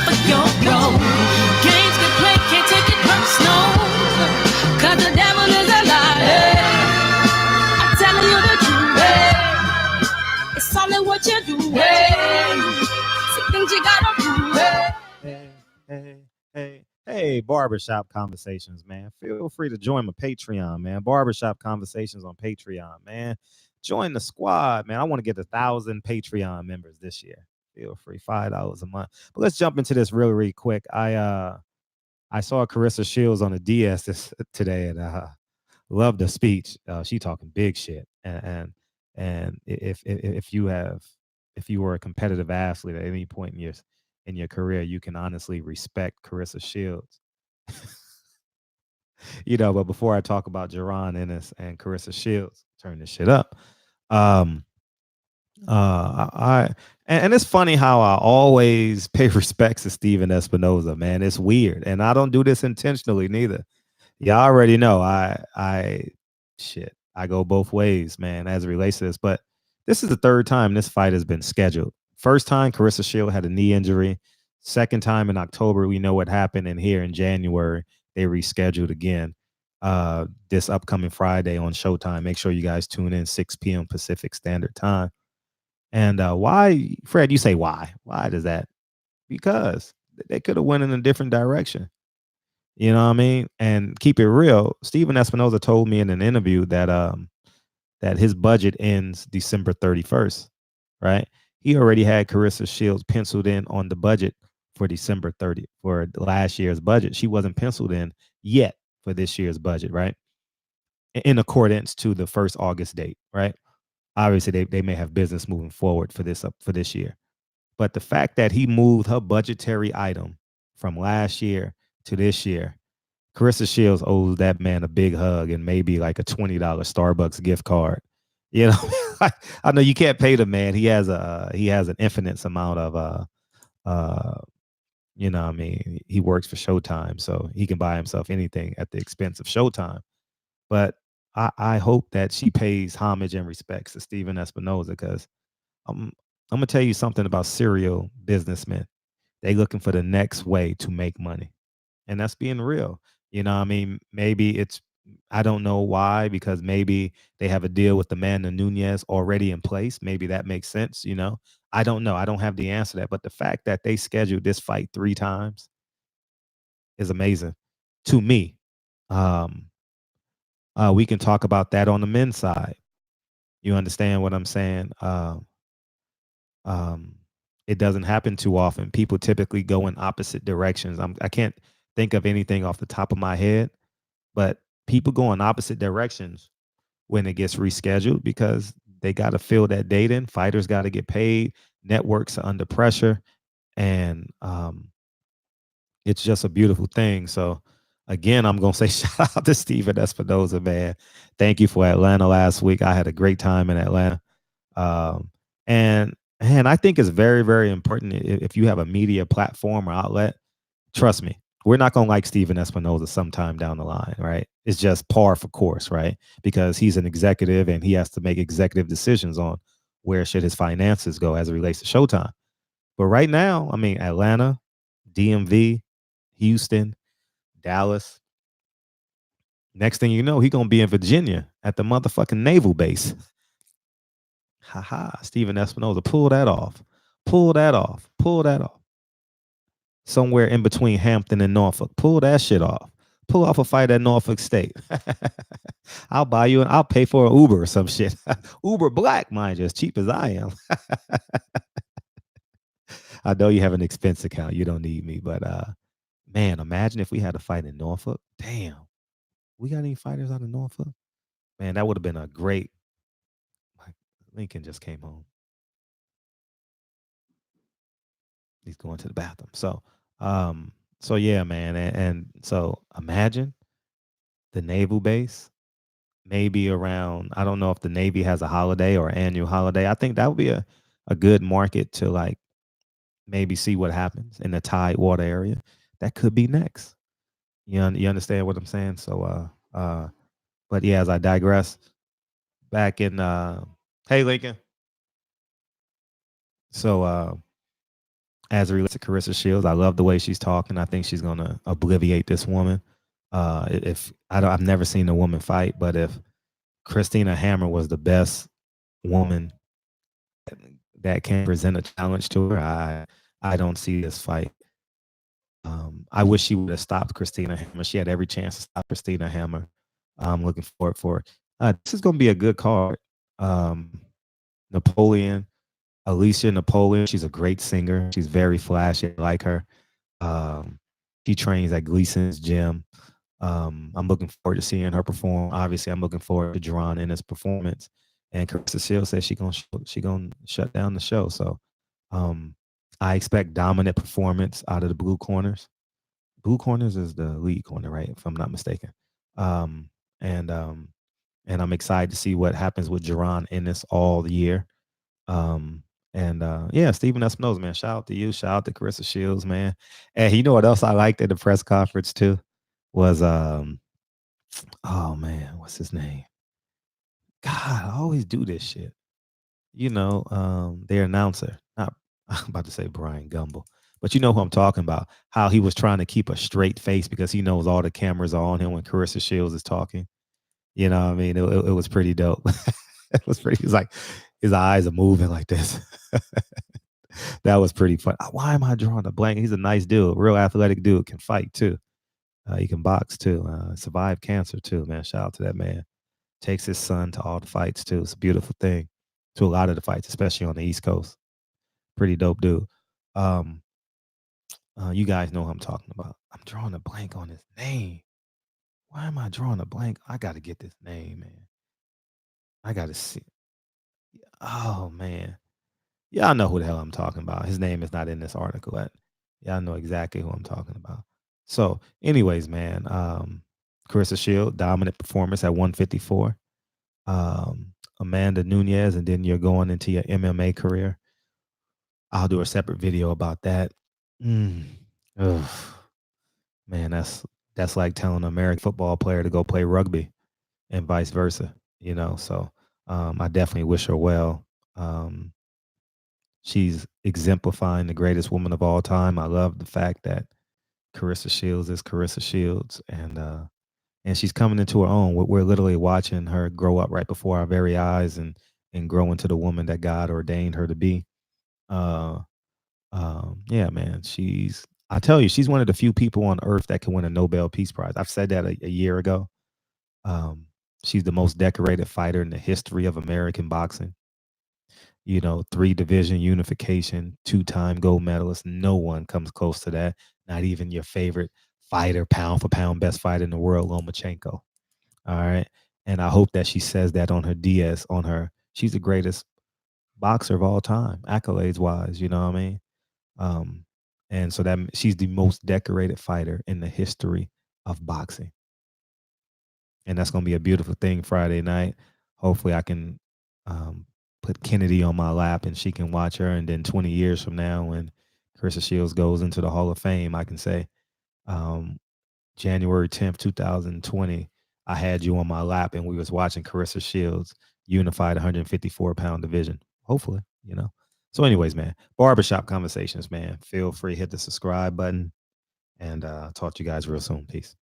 for your role. Games get played, can't take it personal. Cause the devil is a liar. I'm telling you the truth. It's all in what you do. See things you gotta do. Hey, Barbershop Conversations, man. Feel free to join my Patreon, man. Barbershop Conversations on Patreon, man. Join the squad, man. I want to get 1,000 Patreon members this year. Feel free, $5 a month. But let's jump into this really quick. I saw Claressa Shields on the DS today, and loved the speech. She talking big shit, and if you were a competitive athlete at any point in your career, you can honestly respect Claressa Shields. But before I talk about Jaron, Ennis, and Claressa Shields, turn this shit up. And it's funny how I always pay respects to Steven Espinoza, man. It's weird, and I don't do this intentionally neither. Y'all already know I go both ways, man, as it relates to this. But this is the third time this fight has been scheduled. First time, Claressa Shields had a knee injury. Second time in October, we know what happened. And here in January, they rescheduled again this upcoming Friday on Showtime. Make sure you guys tune in 6 p.m. Pacific Standard Time. And why, Fred, you say why? Why does that? Because they could have went in a different direction. You know what I mean? And keep it real. Steven Espinoza told me in an interview that that his budget ends December 31st, right? He already had Claressa Shields penciled in on the budget for December 30th for last year's budget. She wasn't penciled in yet for this year's budget, right? In accordance to the 1st August date, right? Obviously, they may have business moving forward for this year. But the fact that he moved her budgetary item from last year to this year, Claressa Shields owes that man a big hug and maybe like a $20 Starbucks gift card. You know, I know you can't pay the man. He has an infinite amount of you know what I mean, he works for Showtime, so he can buy himself anything at the expense of Showtime. But I hope that she pays homage and respects to Steven Espinoza, because I'm gonna tell you something about serial businessmen. They looking for the next way to make money. And that's being real. You know what I mean? Maybe I don't know why, because maybe they have a deal with Amanda Nunes already in place. Maybe that makes sense, I don't know. I don't have the answer to that. But the fact that they scheduled this fight 3 times is amazing to me. We can talk about that on the men's side. You understand what I'm saying? It doesn't happen too often. People typically go in opposite directions. I can't think of anything off the top of my head, but people go in opposite directions when it gets rescheduled, because they got to fill that date in. Fighters got to get paid. Networks are under pressure, and it's just a beautiful thing. So again, I'm gonna say shout out to Steven Espinoza, man. Thank you for Atlanta last week. I had a great time in Atlanta, and I think it's very, very important if you have a media platform or outlet. Trust me, we're not going to like Steven Espinoza sometime down the line, right? It's just par for course, right? Because he's an executive and he has to make executive decisions on where should his finances go as it relates to Showtime. But right now, I mean, Atlanta, DMV, Houston, Dallas. Next thing you know, he's going to be in Virginia at the motherfucking naval base. Haha, Steven Espinoza, pull that off. Pull that off. Pull that off. Somewhere in between Hampton and Norfolk. Pull that shit off. Pull off a fight at Norfolk State. I'll buy you and I'll pay for an Uber or some shit. Uber Black, mind you, as cheap as I am. I know you have an expense account. You don't need me, but man, imagine if we had a fight in Norfolk. Damn. We got any fighters out of Norfolk? Man, that would have been a great. Lincoln just came home. He's going to the bathroom. So yeah, man. And so imagine the naval base, maybe around, I don't know if the Navy has a holiday or annual holiday. I think that would be a good market to like maybe see what happens in the Tidewater area. That could be next. You understand what I'm saying? So but yeah, as I digress, back in hey Lincoln. So as it relates to Carissa Shields, I love the way she's talking. I think she's gonna obliviate this woman. If I've never seen a woman fight, but if Christina Hammer was the best woman that can present a challenge to her, I don't see this fight. I wish she would have stopped Christina Hammer. She had every chance to stop Christina Hammer. I'm looking forward for it. This is going to be a good card. Napoleon, Alicia Napoleon. She's a great singer. She's very flashy. I like her. She trains at Gleason's gym. I'm looking forward to seeing her perform. Obviously, I'm looking forward to Jaron in his performance. And Carissa Shields says she gonna shut down the show. So I expect dominant performance out of the Blue Corners. Blue Corners is the lead corner, right? If I'm not mistaken. Um, and I'm excited to see what happens with Jaron Ennis all the year. Yeah, Stephen Espinoza, man. Shout out to you. Shout out to Carissa Shields, man. And you know what else I liked at the press conference too? Was oh man, what's his name? God, I always do this shit. Their announcer, not I'm about to say Brian Gumble, but you know who I'm talking about. How he was trying to keep a straight face because he knows all the cameras are on him when Carissa Shields is talking. You know what I mean? It was pretty dope. It was pretty. He's like, his eyes are moving like this. That was pretty fun. Why am I drawing a blank? He's a nice dude, real athletic dude, can fight too. He can box too. Survived cancer too, man. Shout out to that man. Takes his son to all the fights too. It's a beautiful thing. To a lot of the fights, especially on the East Coast. Pretty dope dude. You guys know who I'm talking about. I'm drawing a blank on his name. Why am I drawing a blank? I got to get this name, man. I got to see. Oh man, y'all know who the hell I'm talking about. His name is not in this article. Y'all know exactly who I'm talking about. So, anyways, man, Carissa Shield, dominant performance at 154. Amanda Nunez, and then you're going into your MMA career. I'll do a separate video about that. Ugh. Man, that's like telling an American football player to go play rugby and vice versa, So I definitely wish her well. She's exemplifying the greatest woman of all time. I love the fact that Carissa Shields is Carissa Shields, and she's coming into her own. We're literally watching her grow up right before our very eyes and grow into the woman that God ordained her to be. Yeah, man, I tell you, she's one of the few people on earth that can win a Nobel Peace Prize. I've said that a year ago. She's the most decorated fighter in the history of American boxing. 3-division unification, 2-time gold medalist. No one comes close to that. Not even your favorite fighter, pound for pound, best fighter in the world, Lomachenko. All right. And I hope that she says that on her DS, she's the greatest boxer of all time, accolades wise, you know what I mean? And so that she's the most decorated fighter in the history of boxing. And that's going to be a beautiful thing Friday night. Hopefully I can put Kennedy on my lap and she can watch her. And then 20 years from now, when Carissa Shields goes into the Hall of Fame, I can say, January 10th, 2020, I had you on my lap and we was watching Carissa Shields unified 154-pound division. Hopefully, So anyways, man, barbershop conversations, man. Feel free, hit the subscribe button, and talk to you guys real soon. Peace.